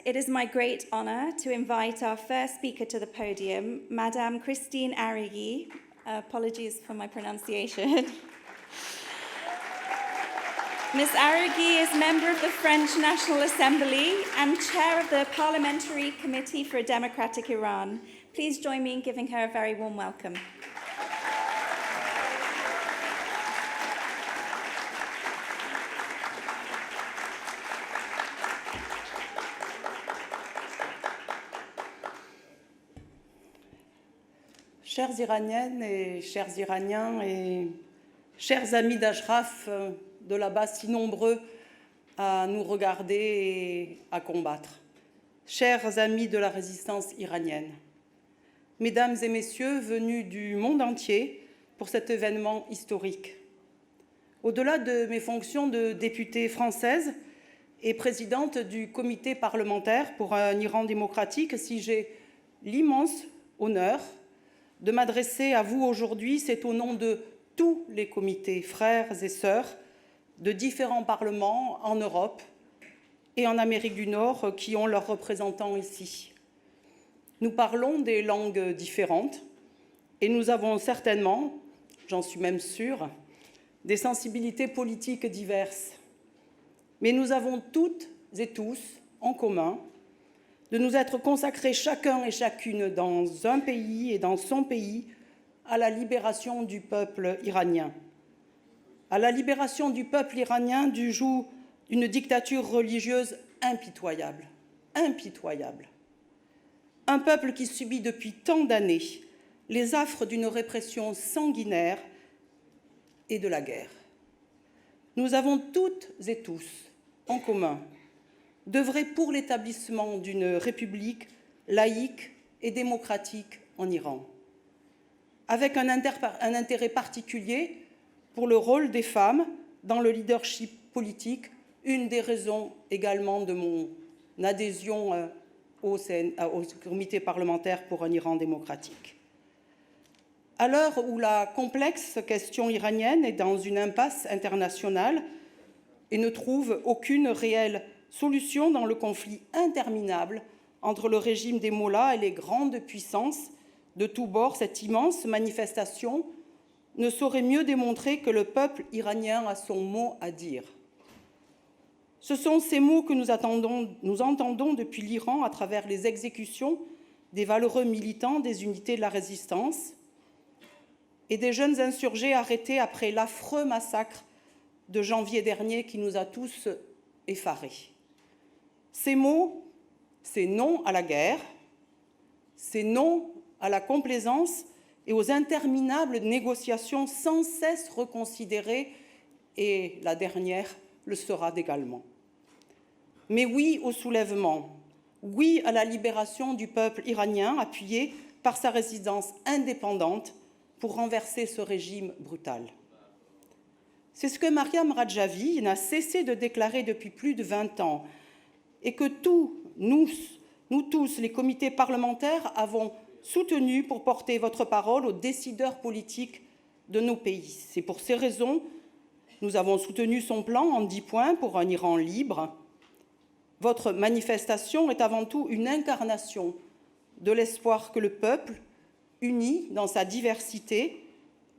it is my great honour to invite our first speaker to the podium, Madame Christine Arrigui. Apologies for my pronunciation. Ms. Arrigui is member of the French National Assembly and chair of the Parliamentary Committee for a Democratic Iran. Please join me in giving her a very warm welcome. Chères Iraniennes et chers Iraniens et chers amis d'Ashraf, de là-bas si nombreux à nous regarder et à combattre, chers amis de la résistance iranienne, mesdames et messieurs venus du monde entier pour cet événement historique. Au-delà de mes fonctions de députée française et présidente du comité parlementaire pour un Iran démocratique, si j'ai l'immense honneur de m'adresser à vous aujourd'hui, c'est au nom de tous les comités, frères et sœurs, de différents parlements en Europe et en Amérique du Nord qui ont leurs représentants ici. Nous parlons des langues différentes et nous avons certainement, j'en suis même sûre, des sensibilités politiques diverses. Mais nous avons toutes et tous en commun de nous être consacrés chacun et chacune dans un pays et dans son pays à la libération du peuple iranien. À la libération du peuple iranien du joug d'une dictature religieuse impitoyable. Impitoyable. Un peuple qui subit depuis tant d'années les affres d'une répression sanguinaire et de la guerre. Nous avons toutes et tous en commun d'œuvrer pour l'établissement d'une république laïque et démocratique en Iran, avec un intérêt particulier pour le rôle des femmes dans le leadership politique, une des raisons également de mon adhésion au comité parlementaire pour un Iran démocratique. À l'heure où la complexe question iranienne est dans une impasse internationale et ne trouve aucune réelle solution dans le conflit interminable entre le régime des mollahs et les grandes puissances de tous bords, cette immense manifestation ne saurait mieux démontrer que le peuple iranien a son mot à dire. Ce sont ces mots que nous entendons depuis l'Iran à travers les exécutions des valeureux militants des unités de la résistance et des jeunes insurgés arrêtés après l'affreux massacre de janvier dernier qui nous a tous effarés. Ces mots, c'est non à la guerre, c'est non à la complaisance et aux interminables négociations sans cesse reconsidérées, et la dernière le sera également. Mais oui au soulèvement, oui à la libération du peuple iranien appuyé par sa résistance indépendante pour renverser ce régime brutal. C'est ce que Mariam Rajavi n'a cessé de déclarer depuis plus de 20 ans et que nous tous, les comités parlementaires, avons soutenu pour porter votre parole aux décideurs politiques de nos pays. C'est pour ces raisons que nous avons soutenu son plan en 10 points pour un Iran libre. Votre manifestation est avant tout une incarnation de l'espoir que le peuple, uni dans sa diversité,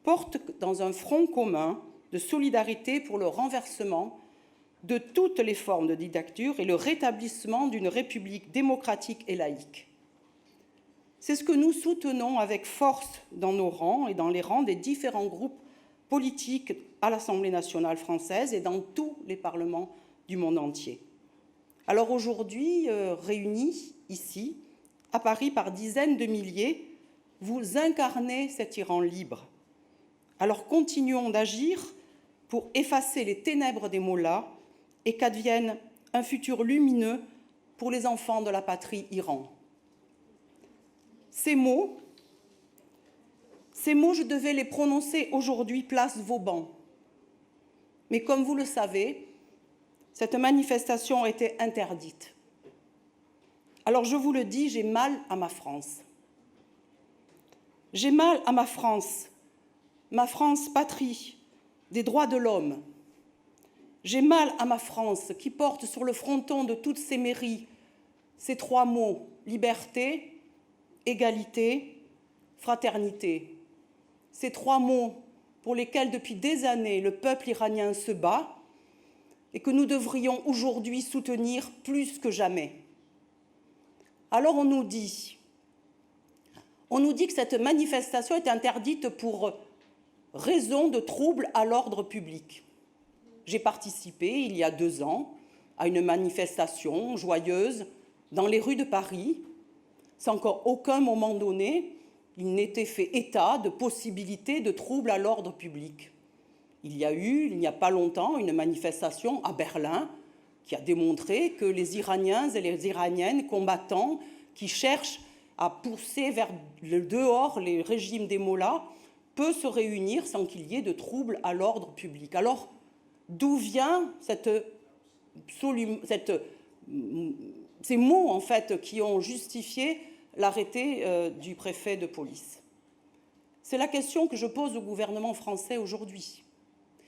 porte dans un front commun de solidarité pour le renversement de toutes les formes de dictature et le rétablissement d'une république démocratique et laïque. C'est ce que nous soutenons avec force dans nos rangs et dans les rangs des différents groupes politiques à l'Assemblée nationale française et dans tous les parlements du monde entier. Alors aujourd'hui, réunis ici, à Paris par dizaines de milliers, vous incarnez cet Iran libre. Alors continuons d'agir pour effacer les ténèbres des mollahs et qu'advienne un futur lumineux pour les enfants de la patrie Iran. Ces mots, je devais les prononcer aujourd'hui place Vauban. Mais comme vous le savez, cette manifestation a été interdite. Alors je vous le dis, j'ai mal à ma France. J'ai mal à ma France patrie des droits de l'homme. J'ai mal à ma France qui porte sur le fronton de toutes ses mairies Ces trois mots, liberté, égalité, fraternité. Ces trois mots pour lesquels depuis des années le peuple iranien se bat et que nous devrions aujourd'hui soutenir plus que jamais. Alors on nous dit que cette manifestation est interdite pour raison de trouble à l'ordre public. J'ai participé il y a 2 ans à une manifestation joyeuse dans les rues de Paris, sans qu'à aucun moment donné, il n'était fait état de possibilité de trouble à l'ordre public. Il y a eu, il n'y a pas longtemps, une manifestation à Berlin qui a démontré que les Iraniens et les Iraniennes combattants qui cherchent à pousser vers le dehors les régimes des mollahs peuvent se réunir sans qu'il y ait de trouble à l'ordre public. Alors, d'où viennent ces mots en fait, qui ont justifié l'arrêté du préfet de police? C'est la question que je pose au gouvernement français aujourd'hui.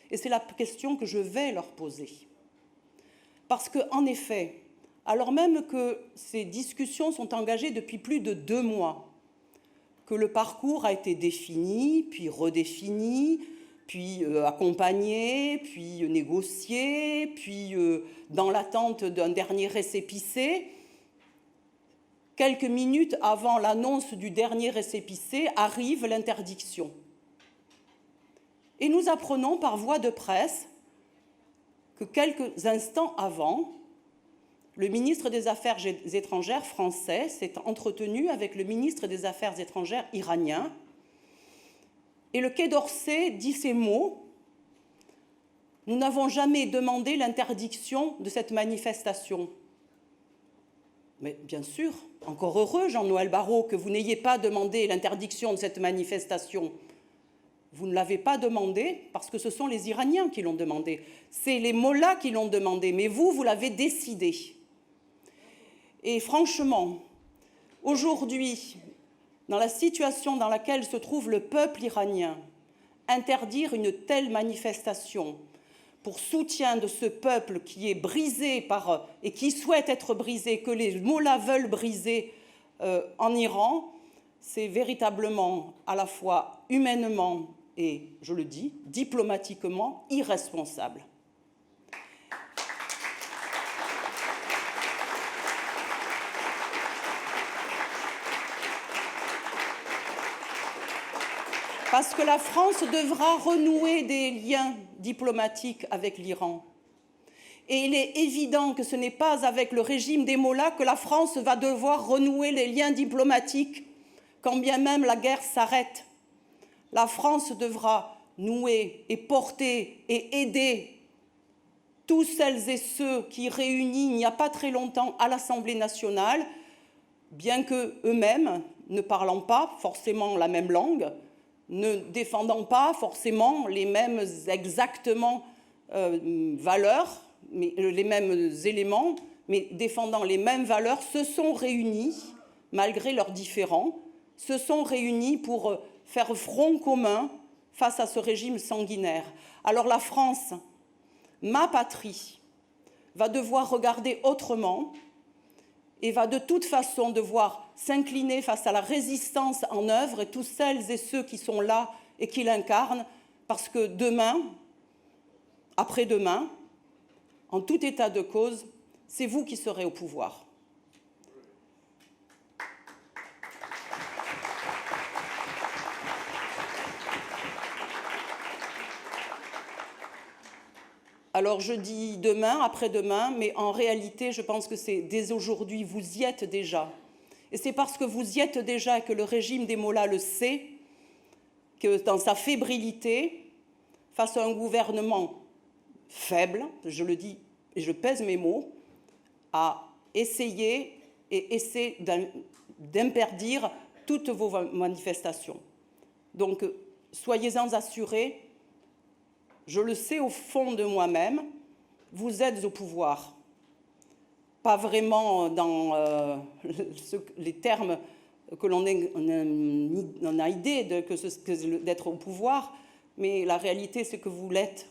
Et c'est la question que je vais leur poser. Parce qu'en effet, alors même que ces discussions sont engagées depuis plus de 2 mois, que le parcours a été défini, puis redéfini, puis accompagné, puis négocié, puis dans l'attente d'un dernier récépissé, quelques minutes avant l'annonce du dernier récépissé, arrive l'interdiction. Et nous apprenons par voie de presse que quelques instants avant, le ministre des Affaires étrangères français s'est entretenu avec le ministre des Affaires étrangères iranien. Et le Quai d'Orsay dit ces mots: « Nous n'avons jamais demandé l'interdiction de cette manifestation. » Mais bien sûr, encore heureux, Jean-Noël Barrot, que vous n'ayez pas demandé l'interdiction de cette manifestation. Vous ne l'avez pas demandé parce que ce sont les Iraniens qui l'ont demandé. C'est les mollahs qui l'ont demandé, mais vous l'avez décidé. Et franchement, aujourd'hui, dans la situation dans laquelle se trouve le peuple iranien, interdire une telle manifestation pour soutien de ce peuple qui est brisé et qui souhaite être brisé, que les mollahs veulent briser en Iran, c'est véritablement à la fois humainement et, je le dis, diplomatiquement irresponsable. Parce que la France devra renouer des liens diplomatiques avec l'Iran. Et il est évident que ce n'est pas avec le régime des mollahs que la France va devoir renouer les liens diplomatiques, quand bien même la guerre s'arrête. La France devra nouer et porter et aider tous celles et ceux qui réunis il n'y a pas très longtemps à l'Assemblée nationale, bien qu'eux-mêmes, ne parlant pas forcément la même langue, ne défendant pas forcément les mêmes exactement valeurs, mais les mêmes éléments, mais défendant les mêmes valeurs, se sont réunis, malgré leurs différends, se sont réunis pour faire front commun face à ce régime sanguinaire. Alors la France, ma patrie, va devoir regarder autrement et va de toute façon devoir s'incliner face à la résistance en œuvre et tous celles et ceux qui sont là et qui l'incarnent, parce que demain, après-demain, en tout état de cause, c'est vous qui serez au pouvoir. Alors je dis demain, après-demain, mais en réalité, je pense que c'est dès aujourd'hui, vous y êtes déjà. Et c'est parce que vous y êtes déjà et que le régime des mollahs le sait, que dans sa fébrilité, face à un gouvernement faible, je le dis et je pèse mes mots, a essayé et essaie d'interdire toutes vos manifestations. Donc, soyez-en assurés, je le sais au fond de moi-même, vous êtes au pouvoir. Pas vraiment dans les termes que l'on a idée d'être au pouvoir, mais la réalité, c'est que vous l'êtes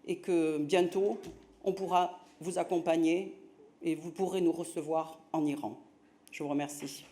et que bientôt, on pourra vous accompagner et vous pourrez nous recevoir en Iran. Je vous remercie.